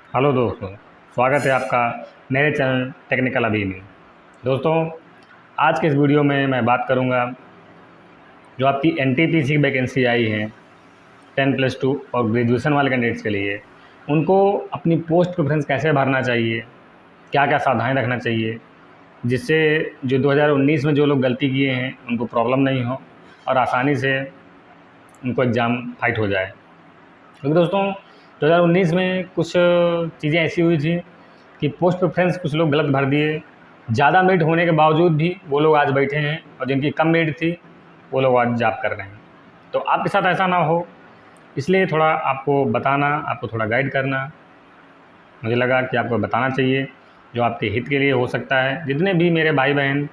Hello दोस्तों, स्वागत है आपका मेरे चैनल टेक्निकल अभी में। दोस्तों, आज के इस वीडियो में मैं बात करूंगा जो आपकी एनटीपीसी की वैकेंसी आई है 10+2 और ग्रेजुएशन वाले कैंडिडेट्स के लिए, उनको अपनी पोस्ट प्रेफरेंस कैसे भरना चाहिए, क्या क्या सावधानी रखना चाहिए, जिससे जो 2019 में जो लोग गलती किए हैं उनको प्रॉब्लम नहीं हो और आसानी से उनको एग्ज़ाम फाइट हो जाए। क्योंकि दोस्तों 2019 में कुछ चीज़ें ऐसी हुई थी कि पोस्ट प्रेफरेंस कुछ लोग गलत भर दिए। ज़्यादा मेरिट होने के बावजूद भी वो लोग आज बैठे हैं और जिनकी कम मेरिट थी वो लोग आज जॉब कर रहे हैं। तो आपके साथ ऐसा ना हो, इसलिए थोड़ा आपको बताना, आपको थोड़ा गाइड करना मुझे लगा कि आपको बताना चाहिए, जो आपके हित के लिए हो सकता है। जितने भी मेरे भाई बहन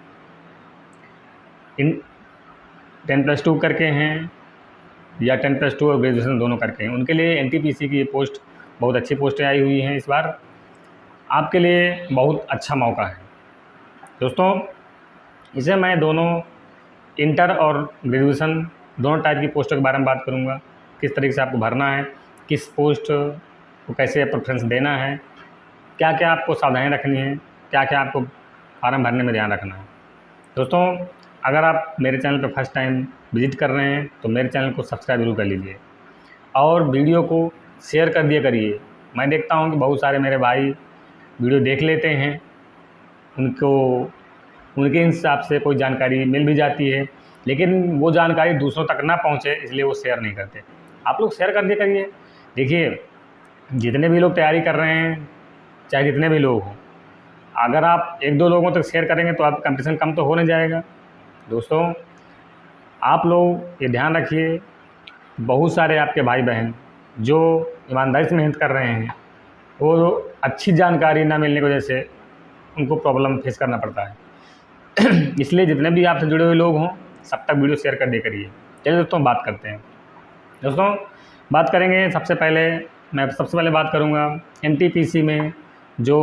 इन 10+2 करके हैं या 10+2 और ग्रेजुएशन दोनों करके हैं, उनके लिए एनटीपीसी की ये पोस्ट बहुत अच्छी पोस्टें आई हुई हैं। इस बार आपके लिए बहुत अच्छा मौका है दोस्तों। इसे मैं दोनों इंटर और ग्रेजुएशन दोनों टाइप की पोस्टों के बारे में बात करूंगा, किस तरीके से आपको भरना है, किस पोस्ट को कैसे प्रेफरेंस देना है, क्या क्या आपको सावधानी रखनी है, क्या क्या आपको फार्म भरने में ध्यान रखना है। दोस्तों, अगर आप मेरे चैनल पर फर्स्ट टाइम विजिट कर रहे हैं तो मेरे चैनल को सब्सक्राइब जरूर कर लीजिए और वीडियो को शेयर कर दिया करिए। मैं देखता हूँ कि बहुत सारे मेरे भाई वीडियो देख लेते हैं, उनको उनके हिसाब से कोई जानकारी मिल भी जाती है, लेकिन वो जानकारी दूसरों तक ना पहुँचे इसलिए वो शेयर नहीं करते। आप लोग शेयर कर दिया करिए। देखिए, जितने भी लोग तैयारी कर रहे हैं, चाहे जितने भी लोग हों, अगर आप 1-2 लोगों तक शेयर करेंगे तो आपका कंपटीशन कम तो हो नहीं जाएगा। दोस्तों, आप लोग ये ध्यान रखिए, बहुत सारे आपके भाई बहन जो ईमानदारी से मेहनत कर रहे हैं, वो अच्छी जानकारी ना मिलने की वजह से उनको प्रॉब्लम फेस करना पड़ता है। इसलिए जितने भी आपसे जुड़े हुए लोग हों, सब तक वीडियो शेयर कर दिया करिए। चलिए दोस्तों, बात करते हैं। दोस्तों, बात करेंगे मैं सबसे पहले बात करूंगा एनटीपीसी में जो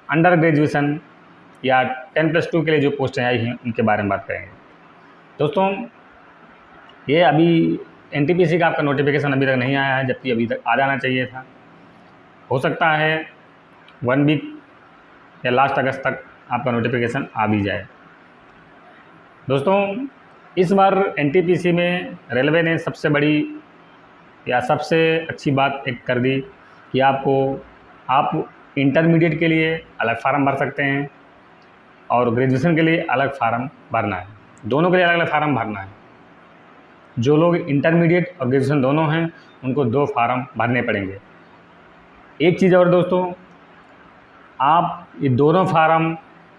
अंडर ग्रेजुएशन या 10+2 के लिए जो पोस्टें आई हैं उनके बारे में बात करेंगे। दोस्तों, ये अभी एनटीपीसी का आपका नोटिफिकेशन अभी तक नहीं आया है, जबकि अभी तक आ जाना चाहिए था। हो सकता है 1 वीक या लास्ट अगस्त तक आपका नोटिफिकेशन आ भी जाए। दोस्तों, इस बार एनटीपीसी में रेलवे ने सबसे बड़ी या सबसे अच्छी बात एक कर दी कि आप इंटरमीडिएट के लिए अलग फार्म भर सकते हैं और ग्रेजुएशन के लिए अलग फार्म भरना है। दोनों के लिए अलग अलग फार्म भरना है। जो लोग इंटरमीडिएट और ग्रेजुएशन दोनों हैं उनको 2 फार्म भरने पड़ेंगे। एक चीज़ और दोस्तों, आप ये दोनों फार्म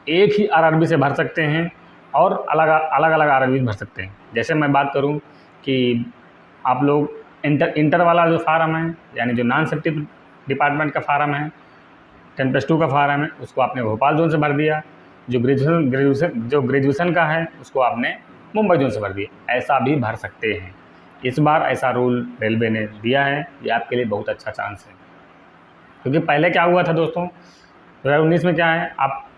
एक ही आरआरबी से भर सकते हैं और अलग अलग आरआरबी भर सकते हैं। जैसे मैं बात करूं कि आप लोग इंटर वाला जो फार्म है, यानी जो नॉन सेफ्टी डिपार्टमेंट का फार्म है, 10+2 का फार्म है, उसको आपने भोपाल जोन से भर दिया। जो ग्रेजुएशन का है उसको आपने मुंबई जोन से भर दिया। ऐसा भी भर सकते हैं। इस बार ऐसा रूल रेलवे ने दिया है, ये आपके लिए बहुत अच्छा चांस है। क्योंकि पहले क्या हुआ था दोस्तों, 2019 में क्या है, आप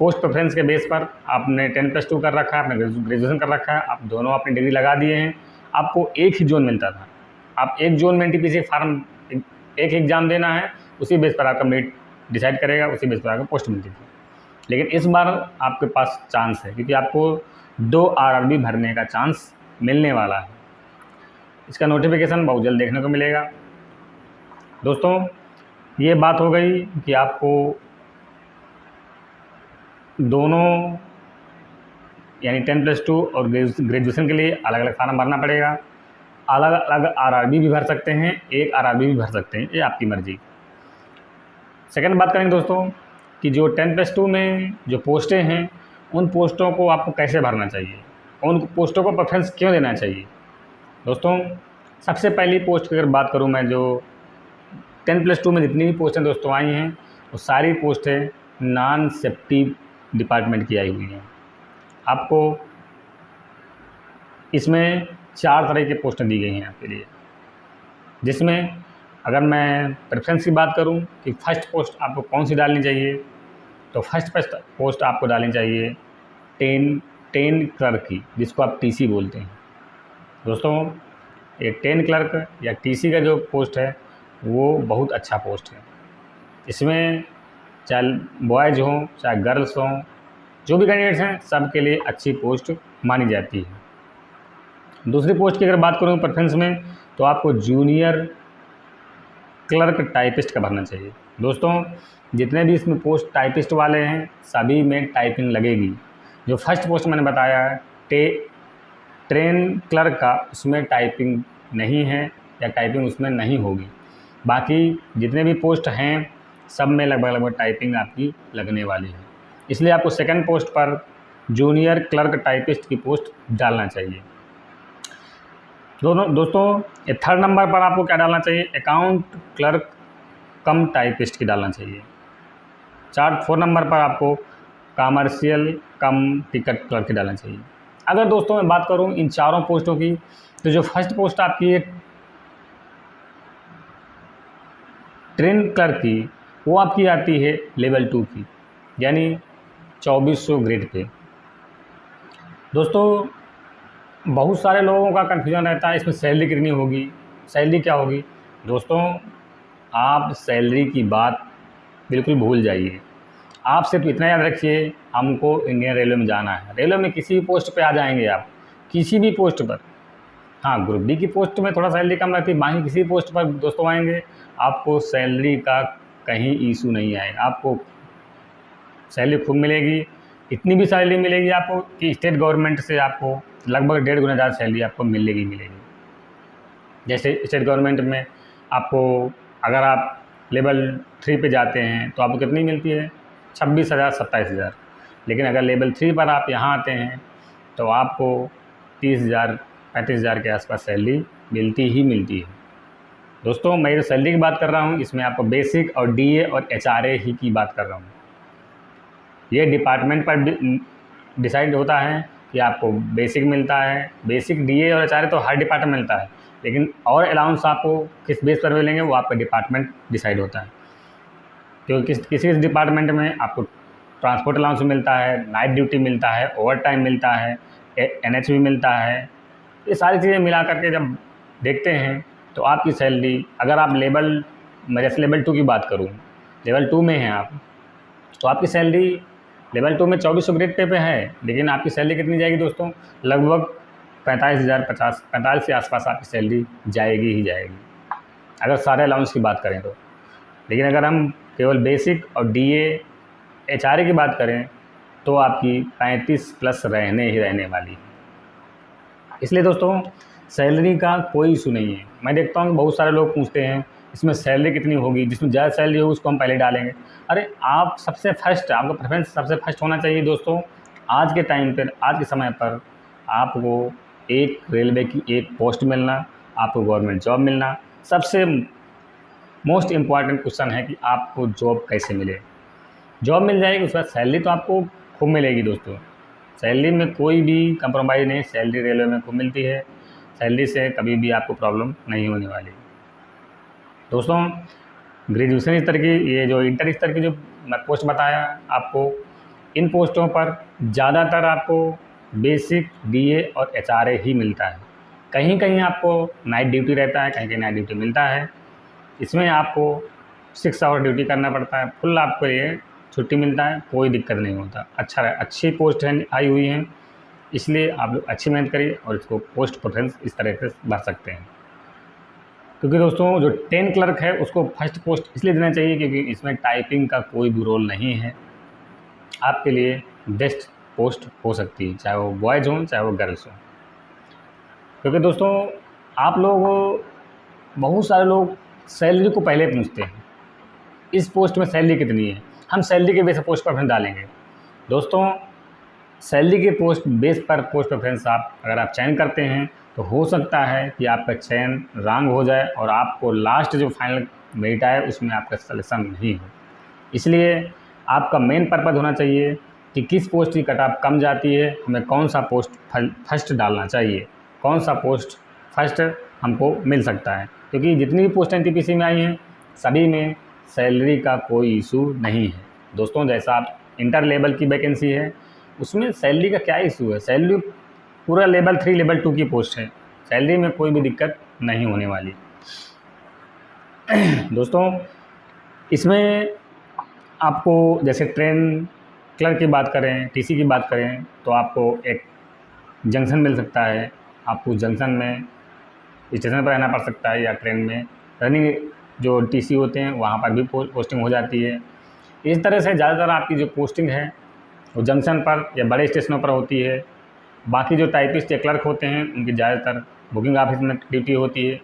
पोस्ट प्रेफरेंस के बेस पर आपने 10+2 कर रखा है, आपने ग्रेजुएशन कर रखा है, आप दोनों अपनी डिग्री लगा दिए हैं, आपको एक ही जोन मिलता था। आप एक जोन में एनटीपीसी फार्म एक एग्ज़ाम देना है, उसी बेस पर आपका मेरिट डिसाइड करेगा, उसी बेस पर आपको पोस्ट मिलती थी। लेकिन इस बार आपके पास चांस है, क्योंकि आपको 2 आरआरबी भरने का चांस मिलने वाला है। इसका नोटिफिकेशन बहुत जल्द देखने को मिलेगा। दोस्तों, ये बात हो गई कि आपको दोनों यानी 10+2 और ग्रेजुएशन के लिए अलग अलग फार्म भरना पड़ेगा। अलग अलग आरआरबी भी भर सकते हैं, एक आरआरबी भी भर सकते हैं, ये आपकी मर्ज़ी। सेकंड बात करेंगे दोस्तों कि जो 10+2 में जो पोस्टें हैं, उन पोस्टों को आपको कैसे भरना चाहिए, उन पोस्टों को प्रेफरेंस क्यों देना चाहिए। दोस्तों, सबसे पहली पोस्ट की अगर बात करूँ मैं, जो 10+2 में जितनी भी पोस्टें दोस्तों आई हैं वो सारी पोस्टें नॉन सेफ्टी डिपार्टमेंट की आई हुई हैं। आपको इसमें 4 तरह की पोस्टें दी गई हैं आपके लिए, जिसमें अगर मैं प्रेफरेंस की बात करूं कि फ़र्स्ट पोस्ट आपको कौन सी डालनी चाहिए, तो फर्स्ट पोस्ट आपको डालनी चाहिए 10 क्लर्क की, जिसको आप टीसी बोलते हैं। दोस्तों, ये 10 क्लर्क या टीसी का जो पोस्ट है वो बहुत अच्छा पोस्ट है। इसमें चाहे बॉयज़ हों चाहे गर्ल्स हों, जो भी कैंडिडेट्स हैं सब के लिए अच्छी पोस्ट मानी जाती है। दूसरी पोस्ट की अगर बात करूँ प्रेफरेंस में, तो आपको जूनियर क्लर्क टाइपिस्ट का भरना चाहिए। दोस्तों जितने भी इसमें पोस्ट टाइपिस्ट वाले हैं सभी में टाइपिंग लगेगी। जो फर्स्ट पोस्ट मैंने बताया है ट्रेन क्लर्क का, उसमें टाइपिंग नहीं है या टाइपिंग उसमें नहीं होगी। बाकी जितने भी पोस्ट हैं सब में लगभग टाइपिंग आपकी लगने वाली है। इसलिए आपको सेकंड पोस्ट पर जूनियर क्लर्क टाइपिस्ट की पोस्ट डालना चाहिए। दोस्तों ये थर्ड नंबर पर आपको क्या डालना चाहिए, अकाउंट क्लर्क कम टाइपिस्ट की डालना चाहिए। फोर्थ नंबर पर आपको कमर्शियल कम टिकट क्लर्क की डालना चाहिए। अगर दोस्तों मैं बात करूं इन चारों पोस्टों की, तो जो फर्स्ट पोस्ट आपकी है ट्रेन क्लर्क की, वो आपकी आती है लेवल 2 की, यानी 2400 ग्रेड पे। दोस्तों बहुत सारे लोगों का कन्फ्यूजन रहता है इसमें सैलरी कितनी होगी, सैलरी क्या होगी। दोस्तों आप सैलरी की बात बिल्कुल भूल जाइए। आप सिर्फ इतना याद रखिए हमको इंडियन रेलवे में जाना है। रेलवे में किसी भी पोस्ट पे आ जाएंगे आप, किसी भी पोस्ट पर। हाँ, ग्रुप डी की पोस्ट में थोड़ा सैलरी कम रहती है, बाकी किसी भी पोस्ट पर दोस्तों आएंगे आपको सैलरी का कहीं इशू नहीं आएगा। आपको सैलरी खूब मिलेगी, इतनी भी सैलरी मिलेगी आपको कि स्टेट गवर्नमेंट से आपको लगभग 1.5 गुना ज़्यादा सैलरी आपको मिलेगी। जैसे स्टेट गवर्नमेंट में आपको अगर आप लेवल 3 पे जाते हैं तो आपको कितनी मिलती है, 26,000 27,000। लेकिन अगर लेवल 3 पर आप यहाँ आते हैं तो आपको 30,000 35,000 के आसपास सैलरी मिलती है। दोस्तों मैं जो सैलरी की बात कर रहा हूँ इसमें आपको बेसिक और डीए और एचआरए ही की बात कर रहा हूँ। ये डिपार्टमेंट पर डिसाइड होता है कि आपको बेसिक मिलता है। बेसिक डीए और एचआरए तो हर डिपार्टमेंट मिलता है, लेकिन और अलाउंस आपको किस बेस पर मिलेंगे वो आपका डिपार्टमेंट डिसाइड होता है। क्योंकि किसी डिपार्टमेंट में आपको ट्रांसपोर्ट अलाउंस मिलता है, नाइट ड्यूटी मिलता है, ओवर टाइम मिलता है, एनएच भी मिलता है। ये सारी चीज़ें मिला करके जब देखते हैं तो आपकी सैलरी, अगर आप मैं जैसे लेवल 2 की बात करूँ, लेवल 2 में हैं आप, तो आपकी सैलरी लेवल 2 में 2400 ग्रेड पे है, लेकिन आपकी सैलरी कितनी जाएगी दोस्तों, लगभग 45,000 के आसपास आपकी सैलरी जाएगी ही जाएगी अगर सारे अलाउंस की बात करें तो। लेकिन अगर हम केवल बेसिक और डीए एचआरए की बात करें तो आपकी 35 प्लस रहने वाली है। इसलिए दोस्तों सैलरी का कोई इशू नहीं है। मैं देखता हूँ बहुत सारे लोग पूछते हैं इसमें सैलरी कितनी होगी, जिसमें ज़्यादा सैलरी होगी उसको हम पहले डालेंगे। अरे आप सबसे फर्स्ट, आपका प्रेफरेंस सबसे फर्स्ट होना चाहिए दोस्तों। आज के टाइम पर, आज के समय पर आपको एक रेलवे की एक पोस्ट मिलना, आपको गवर्नमेंट जॉब मिलना, सबसे मोस्ट इम्पॉर्टेंट क्वेश्चन है कि आपको जॉब कैसे मिले। जॉब मिल जाएगी उसके बाद सैलरी तो आपको खूब मिलेगी दोस्तों। सैलरी में कोई भी कंप्रोमाइज़ नहीं, सैलरी रेलवे में खूब मिलती है। सैलरी से कभी भी आपको प्रॉब्लम नहीं होने वाली। दोस्तों ग्रेजुएशन स्तर की, ये जो इंटर स्तर की जो मैं पोस्ट बताया आपको, इन पोस्टों पर ज़्यादातर आपको बेसिक डीए और एचआरए ही मिलता है। कहीं कहीं आपको नाइट ड्यूटी रहता है, कहीं कहीं नाइट ड्यूटी मिलता है। इसमें आपको 6 आवर ड्यूटी करना पड़ता है, फुल आपको ये छुट्टी मिलता है, कोई दिक्कत नहीं होता। अच्छी पोस्ट है आई हुई हैं, इसलिए आप लोग अच्छी मेहनत करिए और इसको पोस्ट प्रेफरेंस इस तरह से भर सकते हैं। क्योंकि दोस्तों जो 10 क्लर्क है उसको फर्स्ट पोस्ट इसलिए देना चाहिए क्योंकि इसमें टाइपिंग का कोई भी रोल नहीं है। आपके लिए बेस्ट पोस्ट हो सकती है, चाहे वो बॉयज़ हों चाहे वो गर्ल्स हों। क्योंकि दोस्तों आप लोग, बहुत सारे लोग सैलरी को पहले पूछते हैं, इस पोस्ट में सैलरी कितनी है, हम सैलरी के बेस पर पोस्ट प्रेफरेंस डालेंगे। दोस्तों सैलरी के पोस्ट बेस पर पोस्ट प्रेफरेंस अगर आप चयन करते हैं तो हो सकता है कि आपका चयन रॉन्ग हो जाए और आपको लास्ट जो फाइनल मेरिट आए उसमें आपका सिलेक्शन नहीं हो। इसलिए आपका मेन पर्पज़ होना चाहिए कि किस पोस्ट की कट ऑफ कम जाती है, हमें कौन सा पोस्ट फर्स्ट डालना चाहिए, कौन सा पोस्ट फर्स्ट हमको मिल सकता है। क्योंकि जितनी भी पोस्ट एनटीपीसी में आई हैं सभी में सैलरी का कोई इशू नहीं है। दोस्तों जैसा आप इंटर लेवल की वैकेंसी है उसमें सैलरी का क्या इशू है, सैलरी पूरा लेवल 3 लेवल 2 की पोस्ट है, सैलरी में कोई भी दिक्कत नहीं होने वाली। दोस्तों इसमें आपको जैसे ट्रेन क्लर्क की बात करें, टीसी की बात करें, तो आपको एक जंक्शन मिल सकता है। आपको जंक्शन में स्टेशन पर रहना पड़ सकता है, या ट्रेन में रनिंग जो टीसी होते हैं वहाँ पर भी पोस्टिंग हो जाती है। इस तरह से ज़्यादातर आपकी जो पोस्टिंग है वो जंक्शन पर या बड़े स्टेशनों पर होती है। बाकी जो टाइपिस्ट या क्लर्क होते हैं उनकी ज़्यादातर बुकिंग ऑफिस में ड्यूटी होती है।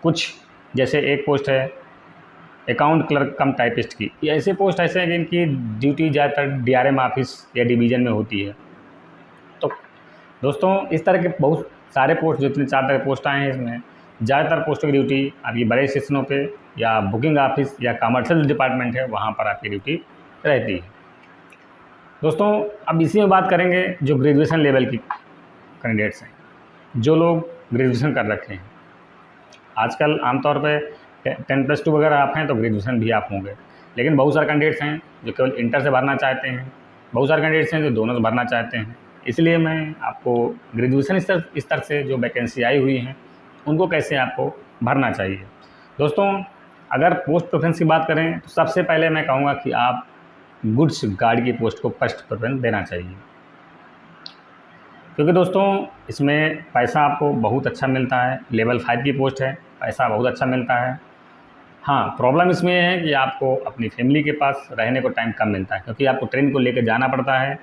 कुछ जैसे एक पोस्ट है अकाउंट क्लर्क कम टाइपिस्ट की, ये ऐसे पोस्ट ऐसे हैं कि इनकी ड्यूटी ज़्यादातर डीआरएम ऑफिस या डिवीज़न में होती है। तो दोस्तों इस तरह के बहुत सारे पोस्ट, जितने 4 तरह के पोस्ट आए हैं, इसमें ज़्यादातर पोस्टों की ड्यूटी आपकी बड़े स्टेशनों पे या बुकिंग ऑफिस या कमर्शियल डिपार्टमेंट है वहाँ पर आपकी ड्यूटी रहती है। दोस्तों अब इसी में बात करेंगे जो ग्रेजुएशन लेवल की कैंडिडेट्स हैं, जो लोग ग्रेजुएशन कर रखे हैं। आजकल आमतौर पे 10+2 वगैरह आप हैं तो ग्रेजुएशन भी आप होंगे, लेकिन बहुत सारे कैंडिडेट्स हैं जो केवल इंटर से भरना चाहते हैं, बहुत सारे कैंडिडेट्स हैं जो दोनों से भरना चाहते हैं। इसलिए मैं आपको ग्रेजुएशन स्तर से जो वैकेंसी आई हुई हैं उनको कैसे आपको भरना चाहिए। दोस्तों अगर पोस्ट प्रेफरेंस की बात करें तो सबसे पहले मैं कहूँगा कि आप गुड्स गार्ड की पोस्ट को फर्स्ट प्रेफरेंस देना चाहिए, क्योंकि दोस्तों इसमें पैसा आपको बहुत अच्छा मिलता है। लेवल 5 की पोस्ट है, पैसा बहुत अच्छा मिलता है। हाँ, प्रॉब्लम इसमें है कि आपको अपनी फैमिली के पास रहने को टाइम कम मिलता है, क्योंकि आपको ट्रेन को लेकर जाना पड़ता है,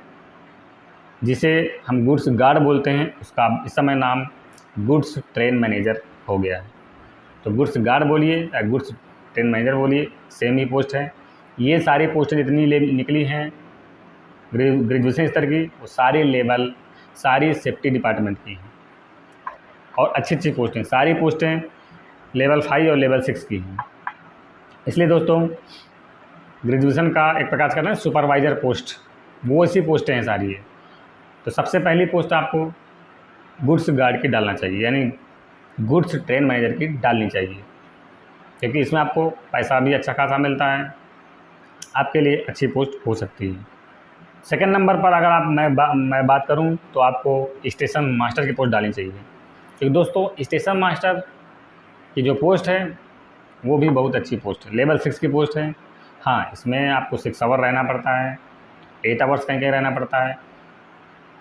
जिसे हम गुड्स गार्ड बोलते हैं। उसका इस समय नाम गुड्स ट्रेन मैनेजर हो गया है। तो गुड्स गार्ड बोलिए या गुड्स ट्रेन मैनेजर बोलिए, सेम ही पोस्ट है। ये सारी पोस्टें जितनी निकली हैं ग्रेजुएशन स्तर की, वो सारी लेवल, सारी सेफ्टी डिपार्टमेंट की हैं और अच्छी पोस्टें, सारी पोस्टें लेवल 5 और लेवल 6 की हैं। इसलिए दोस्तों ग्रेजुएशन का एक प्रकार से कहते हैं सुपरवाइज़र पोस्ट, वो ऐसी पोस्टें हैं सारी है। तो सबसे पहली पोस्ट आपको गुड्स गार्ड की डालना चाहिए, यानी गुड्स ट्रेन मैनेजर की डालनी चाहिए, क्योंकि इसमें आपको पैसा भी अच्छा खासा मिलता है, आपके लिए अच्छी पोस्ट हो सकती है। सेकंड नंबर पर अगर आप मैं बात करूं तो आपको स्टेशन मास्टर की पोस्ट डालनी चाहिए, क्योंकि दोस्तों स्टेशन मास्टर की जो पोस्ट है वो भी बहुत अच्छी पोस्ट है, लेवल 6 की पोस्ट है। हाँ, इसमें आपको 6 आवर रहना पड़ता है, 8 आवर्स कहीं रहना पड़ता है।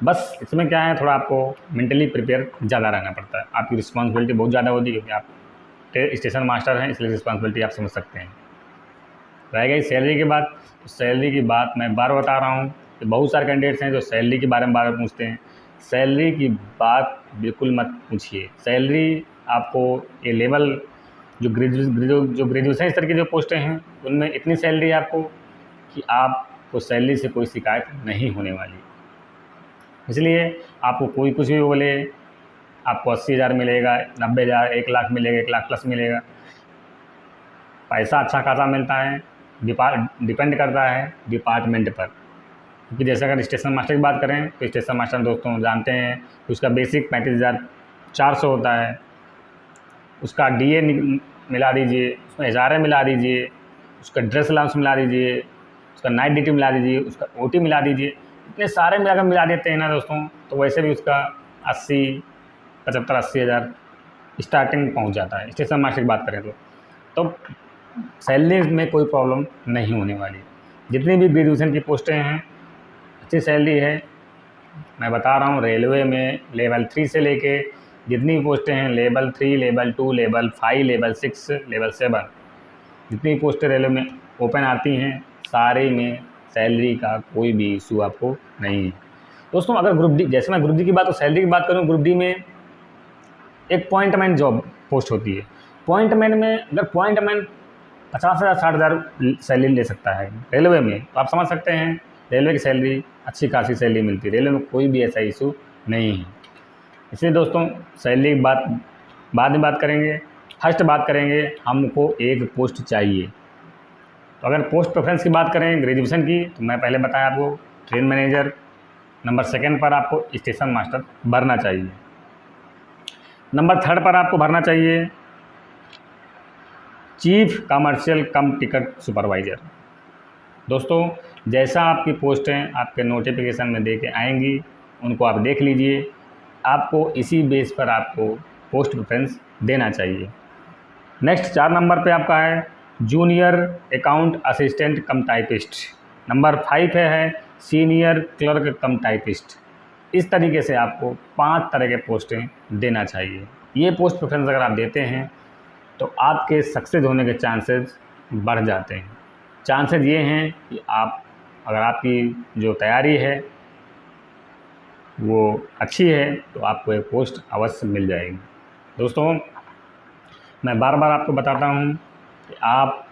बस इसमें क्या है, थोड़ा आपको मेंटली प्रिपेयर ज़्यादा रहना पड़ता है, आपकी रिस्पॉन्सिबिलिटी बहुत ज़्यादा होती है, क्योंकि आप स्टेशन मास्टर हैं, इसलिए रिस्पॉन्सिबिलिटी आप समझ सकते हैं। रह गई सैलरी की बात, तो सैलरी की बात मैं बार बता रहा हूँ कि बहुत सारे कैंडिडेट्स हैं जो सैलरी के बारे में बार पूछते हैं। सैलरी की बात बिल्कुल मत पूछिए। सैलरी आपको ये लेवल जो ग्रेजुएशन स्तर की जो पोस्टें हैं उनमें इतनी सैलरी आपको कि आपको सैलरी से कोई शिकायत नहीं होने वाली। इसलिए आपको कोई कुछ भी बोले, आपको 80,000 मिलेगा, 90,000, 1 लाख मिलेगा, 1 लाख प्लस मिलेगा, पैसा अच्छा खासा मिलता है। डिपेंड करता है डिपार्टमेंट पर, क्योंकि जैसे अगर स्टेशन मास्टर की बात करें तो स्टेशन मास्टर दोस्तों जानते हैं कि उसका बेसिक 35,400 होता है। उसका डीए मिला दीजिए, उसमें HRA मिला दीजिए, उसका ड्रेस अलाउंस मिला दीजिए, उसका नाइट ड्यूटी मिला दीजिए, उसका OT मिला दीजिए, इतने सारे मिलाकर मिला देते हैं ना दोस्तों, तो वैसे भी उसका 75-80 हज़ार स्टार्टिंग पहुंच जाता है स्टेशन मास्टर की बात करें तो सैलरी में कोई प्रॉब्लम नहीं होने वाली। जितनी भी ग्रेजुएशन की पोस्टें हैं अच्छी सैलरी है। मैं बता रहा हूँ रेलवे में लेवल 3 से लेके जितनी पोस्टें हैं level 3, level 2, level 5, level 6, level 7, जितनी पोस्टें रेलवे में ओपन आती हैं सारे में सैलरी का कोई भी इशू आपको नहीं है। दोस्तों अगर ग्रुप डी, जैसे मैं ग्रुप डी की बात, तो सैलरी की बात करूँ, ग्रुप डी में एक पॉइंटमैन जॉब पोस्ट होती है। पॉइंटमैन में अगर पॉइंटमैन 50,000 60,000 सैलरी ले सकता है रेलवे में, तो आप समझ सकते हैं रेलवे की सैलरी अच्छी खासी सैलरी मिलती है, रेलवे में कोई भी ऐसा इशू नहीं है। इसलिए दोस्तों सैलरी की बात बाद में बात करेंगे, फर्स्ट बात करेंगे हमको एक पोस्ट चाहिए। तो अगर पोस्ट प्रेफरेंस की बात करें ग्रेजुएशन की, तो मैं पहले बताया आपको ट्रेन मैनेजर, नंबर 2 पर आपको स्टेशन मास्टर भरना चाहिए, नंबर 3 पर आपको भरना चाहिए चीफ कमर्शियल कम टिकट सुपरवाइज़र। दोस्तों जैसा आपकी पोस्टें आपके नोटिफिकेशन में दे के आएंगी उनको आप देख लीजिए, आपको इसी बेस पर आपको पोस्ट प्रेफरेंस देना चाहिए। नेक्स्ट 4 नंबर पे आपका है जूनियर अकाउंट असिस्टेंट कम टाइपिस्ट। नंबर 5 है सीनियर क्लर्क कम टाइपिस्ट। इस तरीके से आपको 5 तरह के पोस्टें देना चाहिए। ये पोस्ट प्रेफरेंस अगर आप देते हैं तो आपके सक्सेस होने के चांसेस बढ़ जाते हैं। चांसेस ये हैं कि अगर आपकी जो तैयारी है वो अच्छी है तो आपको एक पोस्ट अवश्य मिल जाएगी। दोस्तों, मैं बार बार आपको बताता हूँ कि आप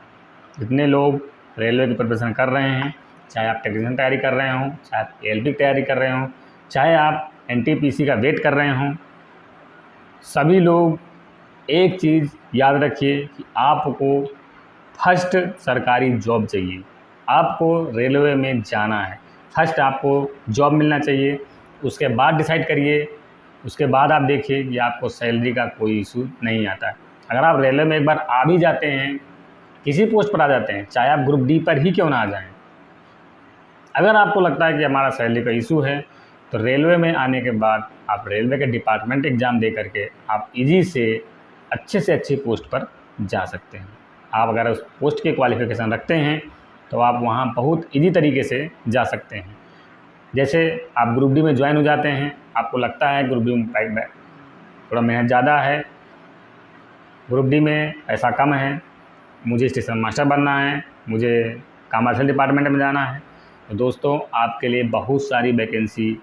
जितने लोग रेलवे की प्रिपरेशन कर रहे हैं, चाहे आप टेक्नीशियन तैयारी कर रहे हों, चाहे आप एएलपी की तैयारी कर रहे हों, चाहे आप एनटीपीसी का वेट कर रहे हों, सभी लोग एक चीज़ याद रखिए कि आपको फर्स्ट सरकारी जॉब चाहिए। आपको रेलवे में जाना है, फर्स्ट आपको जॉब मिलना चाहिए। उसके बाद डिसाइड करिए, उसके बाद आप देखिए कि आपको सैलरी का कोई इशू नहीं आता है। अगर आप रेलवे में एक बार आ भी जाते हैं, किसी पोस्ट पर आ जाते हैं, चाहे आप ग्रुप डी पर ही क्यों ना आ जाएं, अगर आपको लगता है कि हमारा सैलरी का इशू है तो रेलवे में आने के बाद आप रेलवे के डिपार्टमेंट एग्ज़ाम दे करके आप इजी से अच्छी पोस्ट पर जा सकते हैं। आप अगर उस पोस्ट की क्वालिफ़िकेशन रखते हैं तो आप वहाँ बहुत इजी तरीके से जा सकते हैं। जैसे आप ग्रुप डी में ज्वाइन हो जाते हैं, आपको लगता है ग्रुप डी में थोड़ा मेहनत ज़्यादा है, ग्रुप डी में पैसा कम है, मुझे स्टेशन मास्टर बनना है, मुझे कमर्शियल डिपार्टमेंट में जाना है, तो दोस्तों आपके लिए बहुत सारी वैकेंसी,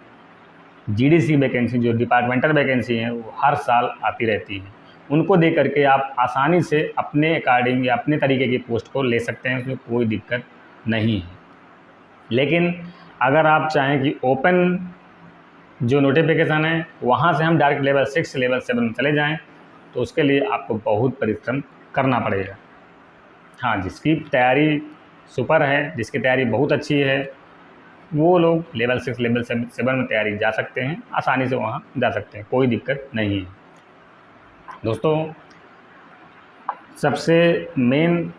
जीडीसी वैकेंसी जो डिपार्टमेंटल वैकेंसी हैं वो हर साल आती रहती हैं। उनको दे करके आप आसानी से अपने अकॉर्डिंग या अपने तरीके की पोस्ट को ले सकते हैं, उसमें कोई दिक्कत नहीं है। लेकिन अगर आप चाहें कि ओपन जो नोटिफिकेशन है वहाँ से हम डायरेक्ट लेवल 6 लेवल 7 में चले जाएँ तो उसके लिए आपको बहुत परिश्रम करना पड़ेगा। हाँ, जिसकी तैयारी सुपर है, जिसकी तैयारी बहुत अच्छी है, वो लोग लेवल 6 लेवल 7 में तैयारी जा सकते हैं, आसानी से वहाँ जा सकते हैं, कोई दिक्कत नहीं है। दोस्तों, सबसे मेन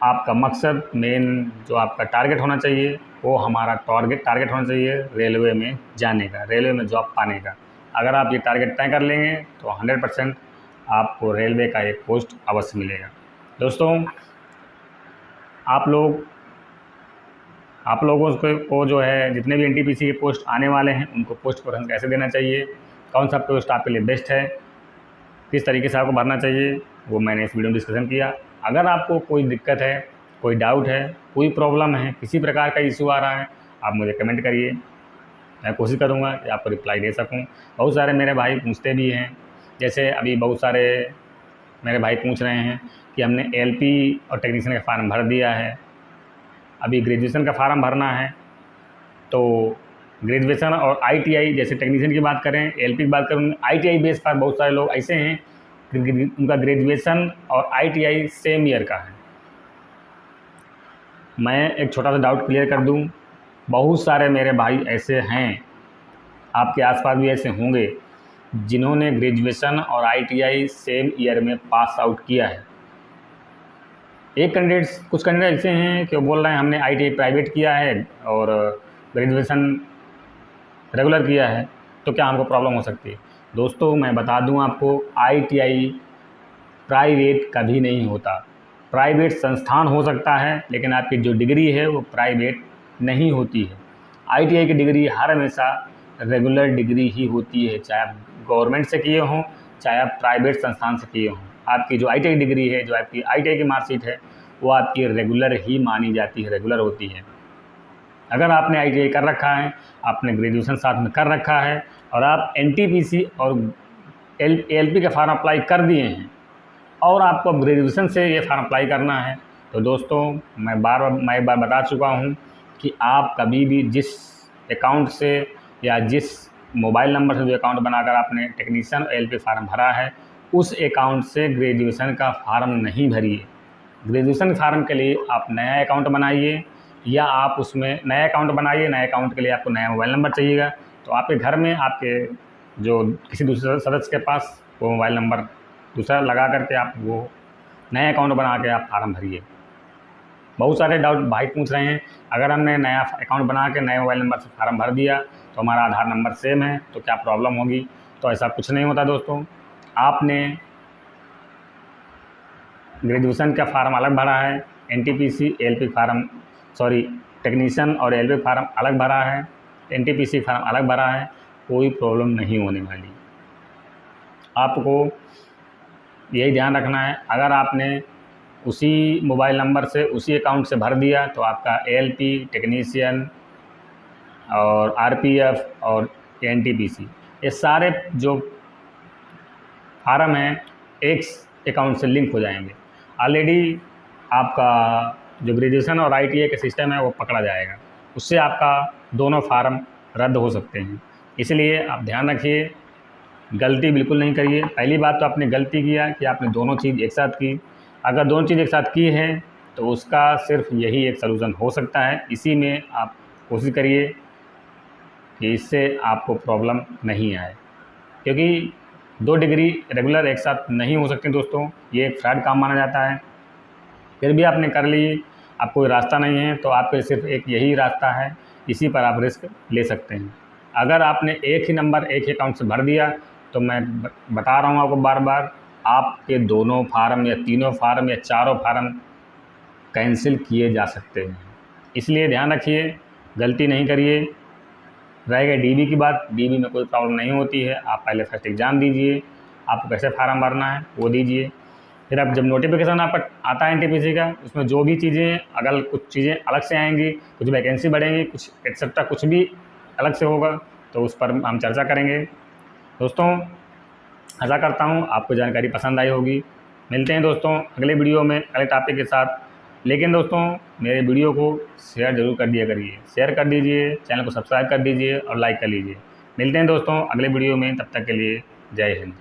आपका मकसद, मेन जो आपका टारगेट होना चाहिए वो हमारा टारगेट होना चाहिए रेलवे में जाने का, रेलवे में जॉब पाने का। अगर आप ये टारगेट तय कर लेंगे तो 100% आपको रेलवे का एक पोस्ट अवश्य मिलेगा। दोस्तों, आप लोगों को जो है जितने भी एनटीपीसी के पोस्ट आने वाले हैं उनको पोस्ट प्रेफरेंस कैसे देना चाहिए, कौन सा पोस्ट आपके लिए बेस्ट है, किस तरीके से आपको भरना चाहिए, वो मैंने इस वीडियो में डिस्कशन किया। अगर आपको कोई दिक्कत है, कोई डाउट है, कोई प्रॉब्लम है, किसी प्रकार का इशू आ रहा है, आप मुझे कमेंट करिए, मैं कोशिश करूँगा कि आपको रिप्लाई दे सकूँ। बहुत सारे मेरे भाई पूछते भी हैं, जैसे अभी बहुत सारे मेरे भाई पूछ रहे हैं कि हमने एएलपी और टेक्नीशियन का फार्म भर दिया है, अभी ग्रेजुएशन का फार्म भरना है। तो ग्रेजुएशन और आईटीआई, जैसे टेक्नीशियन की बात करें, एएलपी की बात करें, आईटीआई बेस पर बहुत सारे लोग ऐसे हैं कि उनका ग्रेजुएशन और आईटीआई सेम ईयर का है। मैं एक छोटा सा डाउट क्लियर कर दूं, बहुत सारे मेरे भाई ऐसे हैं, आपके आसपास भी ऐसे होंगे जिन्होंने ग्रेजुएशन और आईटीआई सेम ईयर में पास आउट किया है। कुछ कैंडिडेट ऐसे हैं कि वो बोल रहे हैं हमने आईटीआई प्राइवेट किया है और ग्रेजुएशन रेगुलर किया है, तो क्या हमको प्रॉब्लम हो सकती है? दोस्तों, मैं बता दूं आपको, आईटीआई प्राइवेट कभी नहीं होता। प्राइवेट संस्थान हो सकता है लेकिन आपकी जो डिग्री है वो प्राइवेट नहीं होती है। आईटीआई की डिग्री हर हमेशा रेगुलर डिग्री ही होती है, चाहे आप गवर्नमेंट से किए हों, चाहे आप प्राइवेट संस्थान से किए हों। आपकी जो आईटीआई डिग्री है, जो आपकी आईटीआई की मार्कशीट है, वो आपकी रेगुलर ही मानी जाती है, रेगुलर होती है। अगर आपने आईटीआई कर रखा है, आपने ग्रेजुएशन साथ में कर रखा है और आप एनटीपीसी और एएलपी का फार्म अप्लाई कर दिए हैं और आपको ग्रेजुएशन से ये फार्म अप्लाई करना है, तो दोस्तों मैं एक बार बता चुका हूँ कि आप कभी भी जिस अकाउंट से या जिस मोबाइल नंबर से जो अकाउंट बनाकर आपने टेक्नीशियन और एएलपी फार्म भरा है, उस अकाउंट से ग्रेजुएशन का फार्म नहीं भरिए। ग्रेजुएशन फार्म के लिए आप नया अकाउंट बनाइए, या आप उसमें नया अकाउंट बनाइए। नए अकाउंट के लिए आपको नया मोबाइल नंबर चाहिएगा, तो आपके घर में आपके जो किसी दूसरे सदस्य के पास वो मोबाइल नंबर दूसरा लगा करके आप वो नया अकाउंट बना के आप फार्म भरिए। बहुत सारे डाउट भाई पूछ रहे हैं, अगर हमने नया अकाउंट बना के नए मोबाइल नंबर से फार्म भर दिया तो हमारा आधार नंबर सेम है, तो क्या प्रॉब्लम होगी? तो ऐसा कुछ नहीं होता दोस्तों। आपने ग्रेजुएशन का फार्म अलग भरा है, एनटीपीसी एलपी फार्म टेक्नीशियन और एलपी फार्म अलग भरा है, एनटीपीसी फार्म अलग भरा है, कोई प्रॉब्लम नहीं होने वाली। आपको यही ध्यान रखना है, अगर आपने उसी मोबाइल नंबर से उसी अकाउंट से भर दिया तो आपका एएलपी, टेक्नीशियन और आरपीएफ और एनटीपीसी ये सारे जो फार्म हैं एक अकाउंट से लिंक हो जाएंगे। ऑलरेडी आपका जो ग्रेजुएशन और आईटीआई का सिस्टम है वो पकड़ा जाएगा, उससे आपका दोनों फार्म रद्द हो सकते हैं। इसलिए आप ध्यान रखिए, गलती बिल्कुल नहीं करिए। पहली बात तो आपने गलती किया कि आपने दोनों चीज़ एक साथ की। अगर दोनों चीज़ एक साथ की है तो उसका सिर्फ यही एक सलूज़न हो सकता है। इसी में आप कोशिश करिए कि इससे आपको प्रॉब्लम नहीं आए, क्योंकि 2 डिग्री रेगुलर एक साथ नहीं हो सकती दोस्तों, ये एक फ्रॉड काम माना जाता है। फिर भी आपने कर ली, आप कोई रास्ता नहीं है तो आपके सिर्फ एक यही रास्ता है, इसी पर आप रिस्क ले सकते हैं। अगर आपने एक ही नंबर एक ही अकाउंट से भर दिया तो मैं बता रहा हूँ आपको बार बार, आपके दोनों फार्म या तीनों फार्म या चारों फार्म कैंसिल किए जा सकते हैं। इसलिए ध्यान रखिए, गलती नहीं करिए। रह गई डीबी की बात, डीबी में कोई प्रॉब्लम नहीं होती है। आप पहले फर्स्ट एग्ज़ाम दीजिए, आपको कैसे फार्म भरना है वो दीजिए, फिर आप जब नोटिफिकेशन आपका आता है एनटीपीसी का, उसमें जो भी चीज़ें अगर कुछ चीज़ें अलग से आएंगी, कुछ वैकेंसी बढ़ेंगी, कुछ एक्सेट्रा कुछ भी अलग से होगा तो उस पर हम चर्चा करेंगे। दोस्तों आशा करता हूँ आपको जानकारी पसंद आई होगी। मिलते हैं दोस्तों अगले वीडियो में अगले टॉपिक के साथ। लेकिन दोस्तों मेरे वीडियो को शेयर ज़रूर कर दिया करिए, शेयर कर दीजिए, चैनल को सब्सक्राइब कर दीजिए और लाइक कर लीजिए। मिलते हैं दोस्तों अगले वीडियो में, तब तक के लिए जय हिंद।